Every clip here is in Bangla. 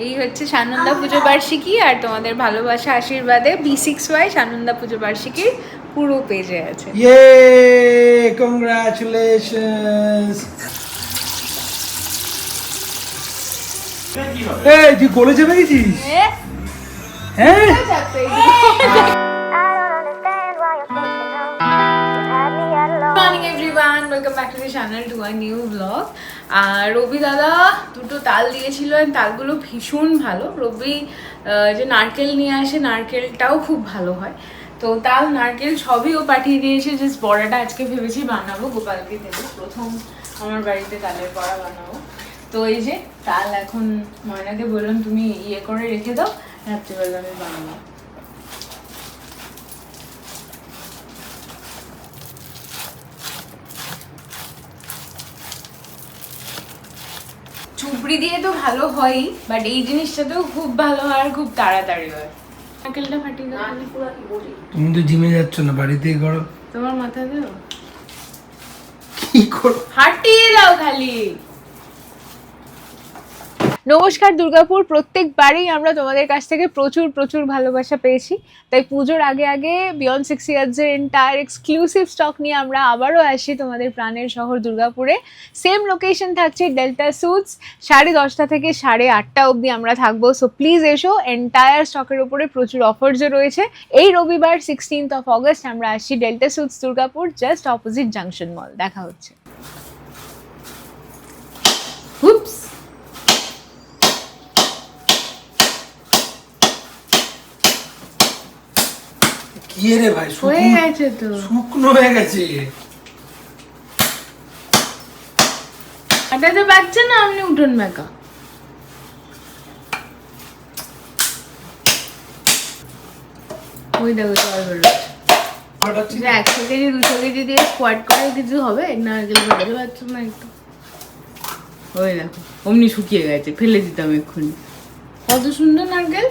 এই হচ্ছে সানন্দা পুজো বার্ষিকী, আর তোমাদের ভালোবাসা আশীর্বাদে B6Y সানন্দা পুজো বার্ষিকীর পুরো পেজে আছে। ইয়ে কংগ্রাচুলেশনস। এই তুই কলেজে পেয়েছিস? হ্যাঁ morning everyone, welcome back to the channel to a new vlog. আর রবি দাদা দুটো তাল দিয়েছিল, তালগুলো ভীষণ ভালো। রবি যে নারকেল নিয়ে আসে, নারকেলটাও খুব ভালো হয়। তো তাল নারকেল সবই ও পাঠিয়ে দিয়েছে। জাস্ট বড়াটা আজকে ভেবেছি বানাবো, গোপালকে দেবো, প্রথম আমার বাড়িতে তালের বড়া বানাবো। তো এই যে তাল এখন ময়নাকে বললাম তুমি ইয়ে করে রেখে দাও, রাত্রিবেলা আমি বানাবো। চুপড়ি দিয়ে তো ভালো হয়ই, বাট এই জিনিসটাতেও খুব ভালো হয় আর খুব তাড়াতাড়ি হয়। নারকেলটা ফাটিয়ে দাও। তুমি তো জিমে যাচ্ছ না, বাড়িতেই করো। তোমার মাথা দাও, কি করো, ফাটিয়ে দাও খালি। নমস্কার দুর্গাপুর, প্রত্যেকবারই আমরা তোমাদের কাছ থেকে প্রচুর প্রচুর ভালোবাসা পেয়েছি, তাই পুজোর আগে আগে বিয়ন্ড 6 ইয়ার্সের এন্টায়ার এক্সক্লুসিভ স্টক নিয়ে আমরা আবারও আসি তোমাদের প্রাণের শহর দুর্গাপুরে। সেম লোকেশন থাকছে ডেল্টা স্যুটস, 10:30 থেকে 8:30 অবধি আমরা থাকবো। সো প্লিজ এসো, এন্টায়ার স্টকের উপরে প্রচুর অফার্সও রয়েছে। এই রবিবার 16th of August আমরা আসছি delta suits Durgapur, just opposite junction মল। দেখা হচ্ছে। হুপস, কি রে ভাই, হয়ে গেছে তো, শুকনো হয়ে গেছে। এটা তো বাচ্চা না, আপনি উঠুন মেকা। ওই দেখো জল বেরোচ্ছে। 100 কেজি 200 কেজি দিয়ে স্কোয়াট করে কিছু হবে? নারকেল বেরোতে পারছো না একটু? ওই দেখো অমনি শুকিয়ে গেছে, ফেলে দিতাম এক্ষুনি। কত সুন্দর নারকেল।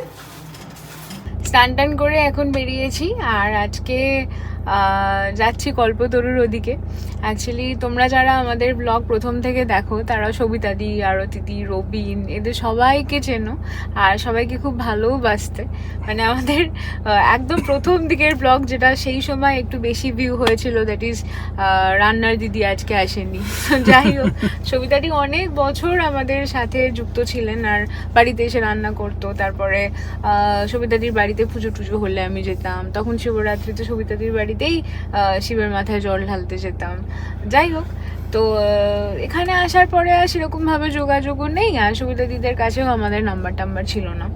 স্নান টান করে এখন বেরিয়েছি, আর আজকে যাচ্ছি কল্পতরুর ওদিকে। অ্যাকচুয়ালি তোমরা যারা আমাদের ব্লগ প্রথম থেকে দেখো তারা সবিতাদি, আরতিদি, রবিন, এদের সবাইকে চেনো আর সবাইকে খুব ভালোবাসতে। মানে আমাদের একদম প্রথম দিকের ব্লগ, যেটা সেই সময় একটু বেশি ভিউ হয়েছিল, দ্যাট ইজ রান্নার দিদি আজকে আসেনি। যাই হোক, সবিতাদি অনেক বছর আমাদের সাথে যুক্ত ছিলেন আর বাড়িতে এসে রান্না করতো। তারপরে সবিতাদির বাড়িতে পুজো টুজো হলে আমি যেতাম, তখন শিবরাত্রিতে সবিতাদির বাড়িতেই শিবের মাথায় জল ঢালতে যেতাম। যাই হোক, তো এখানে আসার পরে আর সেরকমভাবে যোগাযোগও নেই, আর সবিতাদিদের কাছেও আমাদের নাম্বার টাম্বার ছিল না।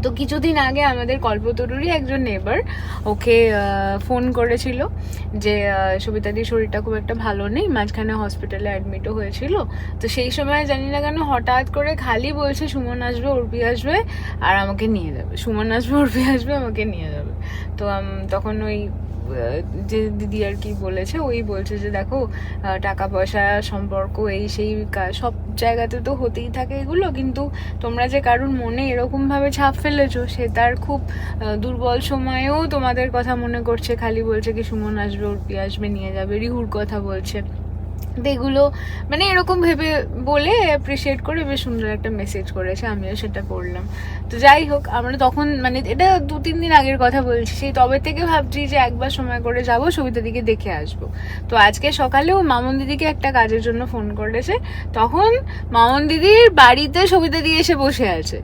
তো কিছুদিন আগে আমাদের কল্পতরুরই একজন নেবার ওকে ফোন করেছিল যে সবিতাদির শরীরটা খুব একটা ভালো নেই, মাঝখানে হসপিটালে অ্যাডমিটও হয়েছিল। তো সেই সময় জানি না কেন হঠাৎ করে খালি বলছে সুমন আসবে, অর্পি আসবে আর আমাকে নিয়ে যাবে, সুমন আসবে, অর্পি আসবে, আমাকে নিয়ে যাবে। তো তখন ওই যে দিদি আর কি বলেছে, ওই বলছে যে দেখো টাকা পয়সা সম্পর্ক এই সেই সব জায়গাতে তো হতেই থাকে এগুলো, কিন্তু তোমরা যে কারুর মনে এরকমভাবে ছাপ ফেলেছো, সে তার খুব দুর্বল সময়েও তোমাদের কথা মনে করছে, খালি বলছে কি সুমন আসবে, অর্পি আসবে, নিয়ে যাবে, রিহুর কথা বলছে। এগুলো মানে এরকম ভেবে বলে অ্যাপ্রিসিয়েট করে বেশ সুন্দর একটা মেসেজ করেছে, আমিও সেটা পড়লাম। তো যাই হোক, আমরা তখন মানে এটা 2-3 দিন আগের কথা বলছি, সেই তবে থেকে ভাবছি যে একবার সময় করে যাবো, সবিতা দিকে দেখে আসবো। তো আজকে সকালেও মামন দিদিকে একটা কাজের জন্য ফোন করেছে, তখন মামন দিদির বাড়িতে সবিতা দি এসে বসে আছে,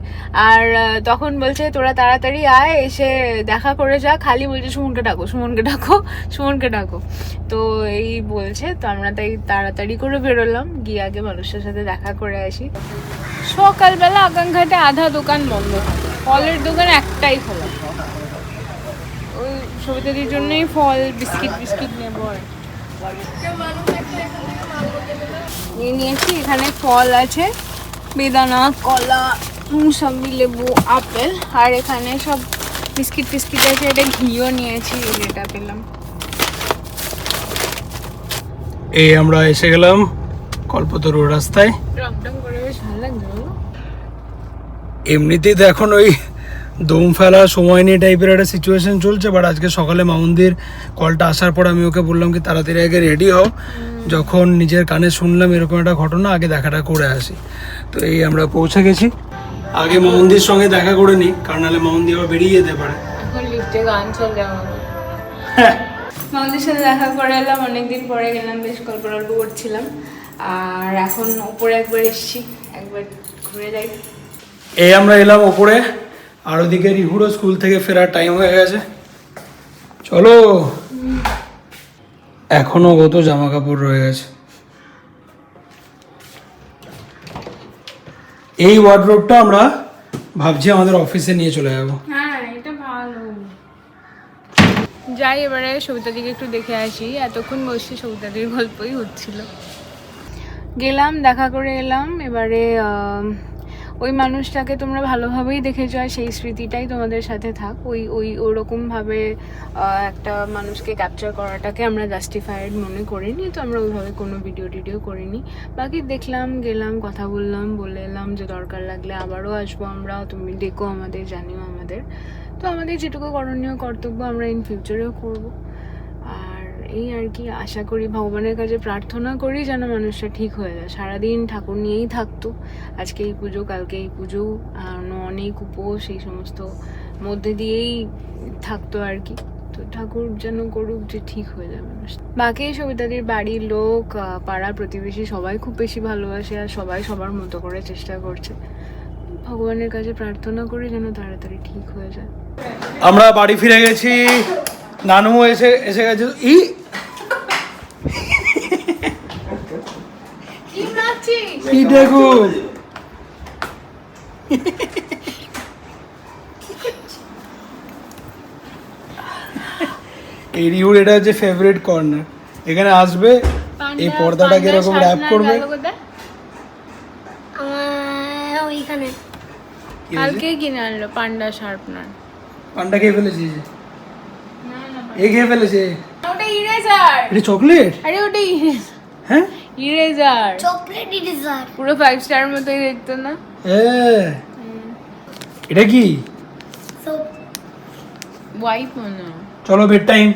আর তখন বলছে তোরা তাড়াতাড়ি আয়, এসে দেখা করে যা, খালি বলছে সুমনকে ডাকো, সুমনকে ডাকো, সুমনকে ডাকো। তো এই বলছে, তো আমরা তাই তাড়াতাড়ি করে বেরোলাম, গিয়ে আগে মানুষের সাথে দেখা করে আসি। সকালবেলা আকাঙ্ক্ষাতে আধা দোকান বন্ধ, ফলের দোকান একটাই খোলা। ওই সবিতাদির জন্যই ফল, বিস্কিট নেবো আর নিয়ে নিয়েছি। এখানে ফল আছে, বেদানা, কলা, মুসাম্বি, লেবু, আপেল, আর এখানে সব বিস্কিট আছে। এটা ঘিও নিয়েছি, এটা পেলাম। এই আমরা এসে গেলাম কল্পতরুর রাস্তায়। রংটং করে বেশ ভালো লাগছে। এমনিতেই তো এখন ওই দম ফেলা সময় নিয়ে টাইপের একটা সিচুয়েশন চলছে, বাট আজকে সকালে মামুনদির কলটা আসার পর আমি ওকে বললাম কি তাড়াতাড়ি আগে রেডি হও, যখন নিজের কানে শুনলাম এরকম একটা ঘটনা, আগে দেখাটা করে আসি। তো এই আমরা পৌঁছে গেছি। আগে মামুন্দির সঙ্গে দেখা করে নি, কারণ নাহলে মামুন্দি আবার বেরিয়ে যেতে পারে। এখন লিফটে গান চলবে আমাদের। মামুন্দির সাথে দেখা করে এলাম, অনেকদিন পরে গেলাম, বেশ গল্প টল্প করছিলাম। আর এখন ওপরে একবার এসছি, একবার ঘুরে যাই। এই আমরা এলাম ওপরে, আর ওদিকে রিহুরো স্কুল থেকে ফেরার টাইম হয়ে গেছে। চলো। এখনো কত জামা কাপড় রয়ে গেছে। এই ওয়ার্ডরোবটা আমরা ভাবছি আমাদের অফিসে নিয়ে চলে যাবো। হ্যাঁ, এটা ভালো। যাই এবারে সবিতাদিকে একটু দেখে আসি। এতক্ষণ বসে সবিতাদির গল্পই হচ্ছিল। গেলাম, দেখা করে এলাম। এবারে ওই মানুষটাকে তোমরা ভালোভাবেই দেখেছো, আর সেই স্মৃতিটাই তোমাদের সাথে থাক। ওরকমভাবে একটা মানুষকে ক্যাপচার করাটাকে আমরা জাস্টিফাইড মনে করিনি, তো আমরা ওইভাবে কোনো ভিডিও করিনি। বাকি দেখলাম, গেলাম, কথা বললাম, বলে এলাম যে দরকার লাগলে আবারও আসবো আমরা, তুমি ডেকো আমাদের, জানিও আমাদের। তো আমাদের যেটুকু করণীয় কর্তব্য আমরা ইন ফিউচারেও করবো। আর এই আর কি, আশা করি, ভগবানের কাছে প্রার্থনা করি যেন মানুষটা ঠিক হয়ে যায়। সারাদিন ঠাকুর নিয়েই থাকতো, আজকে এই পুজো, কালকে এই পুজো, অনেক উপোস, এই সমস্ত মধ্যে দিয়েই থাকতো আর কি। তো ঠাকুর যেন করুক যে ঠিক হয়ে যায় মানুষ। বাকি সবিতাদির বাড়ির লোক, পাড়া প্রতিবেশী সবাই খুব বেশি ভালোবাসে, আর সবাই সবার মতো করে চেষ্টা করছে। ভগবানের কাছে প্রার্থনা করি যেন তাড়াতাড়ি ঠিক হয়ে যায়। আমরা বাড়ি ফিরে গেছি, নানু এসে গেছে। কি দেখো, এই রিউর এটা হচ্ছে ফেভারিট কর্নার। এখানে আসবে, এই পর্দাটাকে এরকম র্যাপ করবে। ওইখানে কালকে কিনে আনলো পান্ডা শার্পনার। পান্ডা খেয়ে ফেলেছি, এ খেয়ে ফেলেছে। ওটা ইরেজার। এটা চকলেট? আরে ওটা হ্যাঁ, ইরেজার, চকলেট ইরেজার, পুরো 5 স্টার মতোই দেখতো না? এটা কি ওয়াইপ মনে হয়। চলো বেড টাইম,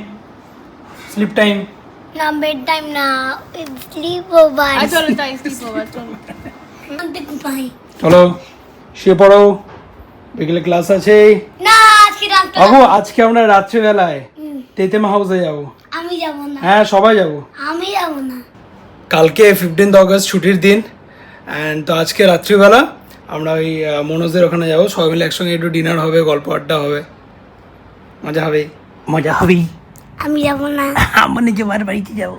স্লিপ টাইম। না বেড টাইম না, স্লিপ ওভার। চলো তাই স্লিপ ওভার, চলো। আনতে কোথায়? চলো শুয়ে পড়ো, বিকেলে ক্লাস আছে। না আজকে রাতটা বাবু, আজকে আমরা রাত্রিবেলায় তেতেমা হাউসে যাবো। আমি যাব না। হ্যাঁ, সবাই যাবো। আমি যাব না। কালকে 15 অগস্ট ছুটির দিন, অ্যান্ড তো আজকে রাত্রিবেলা আমরা ওই মনোজদের ওখানে যাবো। সবাই মিলে একসঙ্গে একটু ডিনার হবে, গল্প আড্ডা হবে, মজা হবে। মজা হবেই। আমি যাব না। আমার নিজে বাড়িতে যাবো।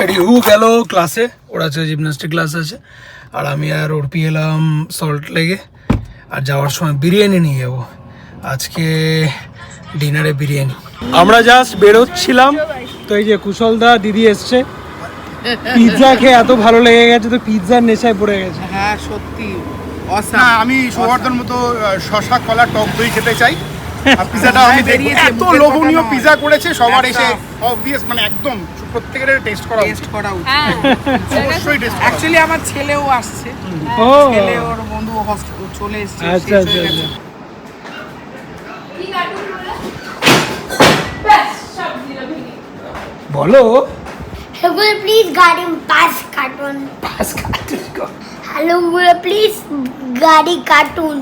আর রিহু গেল ক্লাসে, ওর আছে জিমন্যাস্টিক ক্লাস আছে, আর আমি আর ওরপি এলাম সল্ট লেগে। আর যাওয়ার সময় বিরিয়ানি নিয়ে যাবো, আজকে ডিনারে বিরিয়ানি। আমরা জাস্ট বেরোচ্ছিলাম, তো এই যে কুশলদা দিদি এসছে, পিৎজা খেয়ে এত ভালো লেগে গেছে, তো পিৎজার নেশায় পড়ে গেছে। হ্যাঁ সত্যি না, আমি সৌহার্দ্যর মতো শশা কলা টক দই খেতে চাই। আর পিজাটা আমি দেখি এত লোভনীয় পিজা করেছে, সবার এসে অবভিয়াস মানে একদম প্রত্যেকের টেস্ট করা উচিত। হ্যাঁ, অবশ্যই টেস্ট অ্যাকচুয়ালি আমার ছেলেও আসছে, ও ছেলে ওর বন্ধু চলে এসেছে। আচ্ছা আচ্ছা আচ্ছা। বলো। গুলো প্লিজ গাড়ি পাস কার্টুন। হ্যালো গুলো প্লিজ গাড়ি কার্টুন।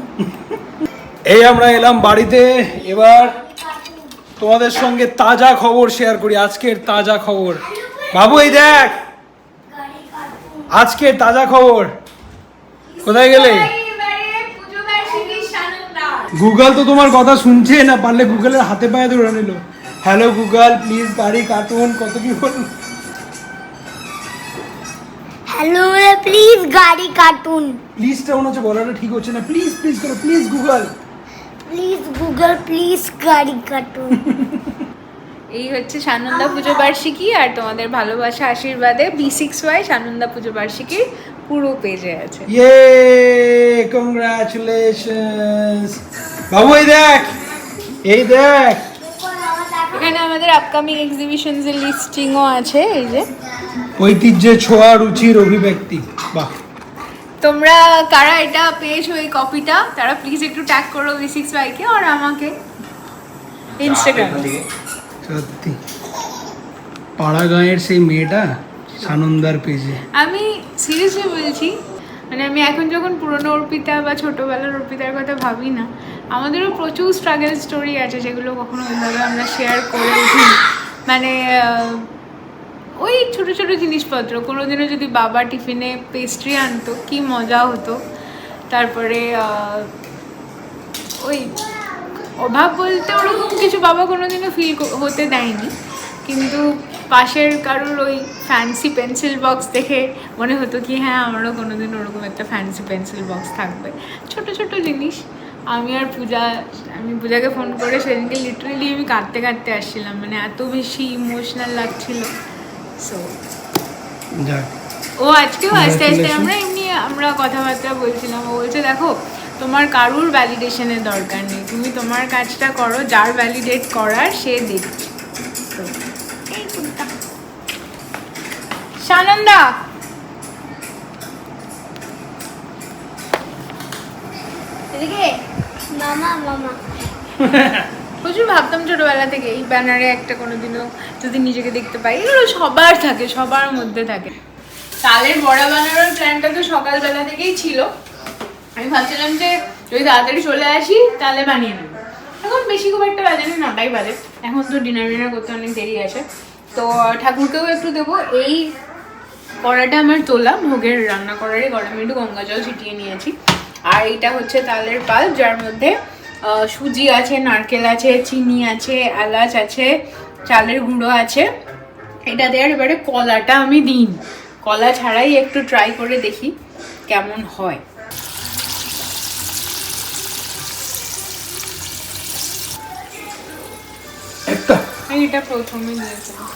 এই আমরা এলাম বাড়িতে, এবার তোমাদের সঙ্গে তাজা খবর শেয়ার করি, আজকের তাজা খবর। বাবু এই দেখ, আজকের তাজা খবর। কোথায় গেলে? গুগল তো তোমার কথা শুনছে না, পারলে গুগলের হাতে পায়ে ধরে নিল। হ্যালো গুগল প্লিজ গাড়ি কার্টুন, কত কি বল। হ্যালো প্লিজ গাড়ি কার্টুন। প্লিজটা মনে হচ্ছে বলাটা ঠিক হচ্ছে না। প্লিজ প্লিজ করো, please Google. Please Google please গাড়ি কার্টুন। এই হচ্ছে সানন্দা পুজো বার্ষিকী, আর তোমাদের ভালোবাসা আশীর্বাদে B6Y সানন্দা পুজো বার্ষিকীর পুরো পেজে আছে। ইয়ে, কংগ্রাচুলেশনস। বাবু এই দেখ, এই দেখ, এখানে আমাদের আপকামিং এক্সিবিশনস এর লিস্টিংও আছে। এই যে ঐতিহ্যে ছোঁয়া রুচির অভিব্যক্তি। বাহ। তোমরা কারা এটা পেয়েছো এই কপিটা, তারা প্লিজ একটু ট্যাগ করো B6Y কে আর আমাকে ইনস্টাগ্রামে। সত্যি পাড়া গাঁয়ের সেই মেয়েটা সানন্দার পেজে। আমি সিরিয়াসলি বলছি, মানে আমি এখন যখন পুরনো অর্পিতা বা ছোটোবেলার অর্পিতার কথা ভাবি না, আমাদেরও প্রচুর স্ট্রাগল স্টোরি আছে যেগুলো কখনো ওইভাবে আমরা শেয়ার করে উঠি। মানে ওই ছোটো ছোটো জিনিসপত্র, কোনোদিনও যদি বাবা টিফিনে পেস্ট্রি আনতো কি মজা হতো। তারপরে ওই অভাব বলতে ওরকম কিছু বাবা কোনোদিনও ফিল হতে দেয়নি, কিন্তু পাশের কারোর ওই ফ্যান্সি পেন্সিল বক্স দেখে মনে হতো কি হ্যাঁ আমারও কোনোদিন ওরকম একটা ফ্যান্সি পেন্সিল বক্স থাকবে। ছোট ছোট জিনিস। আমি পূজাকে ফোন করে সেদিনকে লিটারেলি আমি কাঁদতে কাঁদতে আসছিলাম, মানে এত বেশি ইমোশনাল লাগছিল। সো ও আজকেও আস্তে আস্তে আমরা কথাবার্তা বলছিলাম, ও বলছে দেখো তোমার কারুর ভ্যালিডেশনের দরকার নেই, তুমি তোমার কাজটা করো, যার ভ্যালিডেট করার সে দেখছে। সানন্দা এদিকে মামা মামা প্রচুর ভাবতাম ছোটবেলা থেকে এই ব্যানারে একটা কোনোদিনও যদি নিজেকে দেখতে পাই। এগুলো সবার থাকে, সবার মধ্যে থাকে। তালের বড়া বানানোর প্ল্যানটা তো সকালবেলা থেকেই ছিল। আমি ভাবছিলাম যে যদি তাড়াতাড়ি চলে আসি তাহলে বানিয়ে নেবো। এখন বেশি খুব একটা বাজে না, 9টাই বাজে। এখন তো ডিনার করতে অনেক দেরি আছে, তো ঠাকুরকেও একটু দেবো। এই কড়াটা আমার তোলা ভোগের রান্না করারই কড়া, আমি একটু গঙ্গা জল ছিটিয়ে নিয়েছি। আর এইটা হচ্ছে তালের পাল, যার মধ্যে সুজি আছে, নারকেল আছে, চিনি আছে, এলাচ আছে, চালের গুঁড়ো আছে। এটা দেওয়ার এবারে কলাটা আমি দিই, কলা ছাড়াই একটু ট্রাই করে দেখি কেমন হয়। এটা প্রথমে দিয়েছিলাম।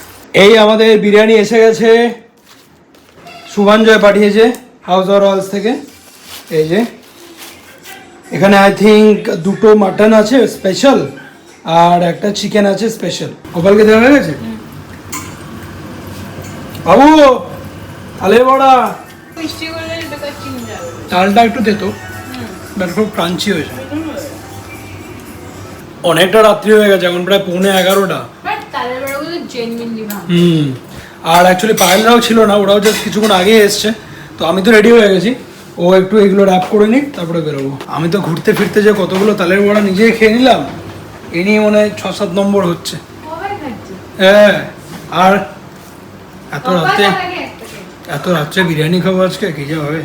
এই আমাদের বিরিয়ানি এসে গেছে, শুভাঞ্জয় পাঠিয়েছে হাউস অর অলস থেকে। এই যে এখানে আই থিঙ্ক 2টো মাটন আছে স্পেশাল আর একটা চিকেন আছে স্পেশাল। গোপালকে দেওয়া হয়ে গেছে। বাবু তালে বড়া, মিষ্টি করলে এটা চিনি যাবে। চালটা একটু দে তো, বাট খুব ক্রাঞ্চি হয়েছে। অনেকটা রাত্রি হয়ে গেছে, এখন প্রায় 11:15। বাট তালের বড়াগুলো জেনুইনলি ভালো। আর অ্যাকচুয়ালি পায়েলরাও ছিল না, ওরাও জাস্ট কিছুক্ষণ আগে এসছে। তো আমি তো রেডি হয়ে গেছি, ও একটু এগুলো র্যাপ করে নিক তারপরে বেরোবো। আমি তো ঘুরতে ফিরতে যে কতগুলো তালের বড়া নিজেই খেয়ে নিলাম, এ নিয়ে মনে হয় 6-7 নম্বর হচ্ছে। হ্যাঁ, আর এত রাত্রে বিরিয়ানি খাবো আজকে, কি যে হবে।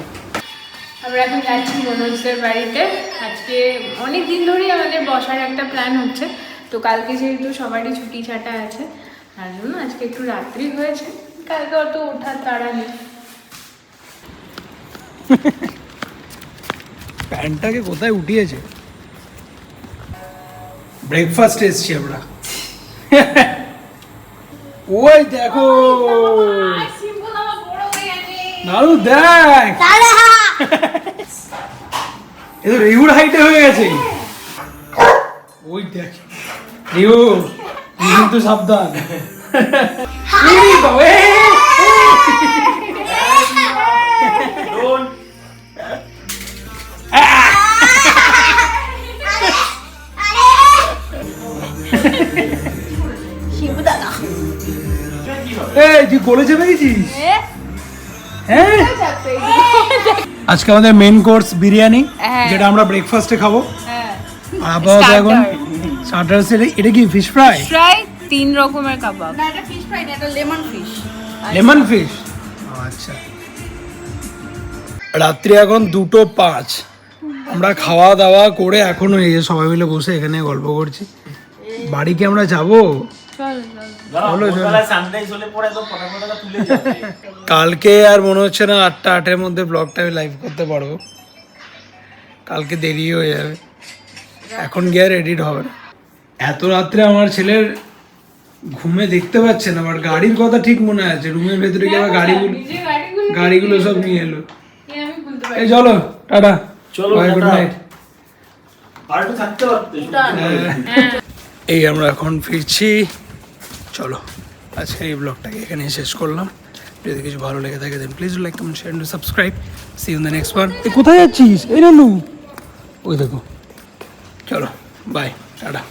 আমরা এখন যাচ্ছি মনোজদের বাড়িতে। আজকে অনেক দিন ধরেই আমাদের বসার একটা প্ল্যান হচ্ছে, তো কালকে যেহেতু সবারই ছুটি ছাটা আছে তার জন্য আজকে একটু রাত্রি হয়েছে। কালকে অত ওঠার তাড়া নেই। প্যান্টটাকে কোথায় উঠিয়েছে। ব্রেকফাস্ট এসছি আমরা। ওই দেখো নারু, দেখ এ তো রিউর হাইটে হয়ে গেছে। ওই দেখ রিউ, কিন্তু সাবধান। তুই গোলে চেপে গেছিস? হ্যাঁ, আজকে আমাদের মেন কোর্স বিরিয়ানি, যেটা আমরা ব্রেকফাস্টে খাবো। আর আপাতত এখন স্টার্টার্স। এটা কি ফিশ ফ্রাই? 3 রকমের কাবাব। না এটা ফিশ ফ্রাই না, এটা লেমন ফিশ। লেমন ফিশ, আচ্ছা। রাত্রি এখন 2:05। আমরা খাওয়া দাওয়া করে এখন এই যে সবাই মিলে বসে এখানে গল্প করছি। বাড়ি কি আমরা যাবো? কালকে আর মনে হচ্ছে না 8টার মধ্যে ব্লগটা আমি লাইভ করতে পারবো, কালকে দেরি হয়ে যাবে। এখন গিয়ে আর এডিট হবে না। এত রাত্রে আমার ছেলের ঘুমে দেখতে পাচ্ছে না, বাট গাড়ির কথা ঠিক মনে আছে। রুমের ভেতরে গিয়ে গাড়িগুলো সব নিয়ে এলো। এই চলো টাটা, চলো গুড নাইট। এই আমরা এখন ফিরছি, চলো আজকের এই ব্লগটাকে এখানে শেষ করলাম। যদি কিছু ভালো লেগে থাকে then please like, comment, share and subscribe. See you in the next one. কোথায় যাচ্ছিস? এই নানু, ওই দেখো। চলো বাই, টাটা।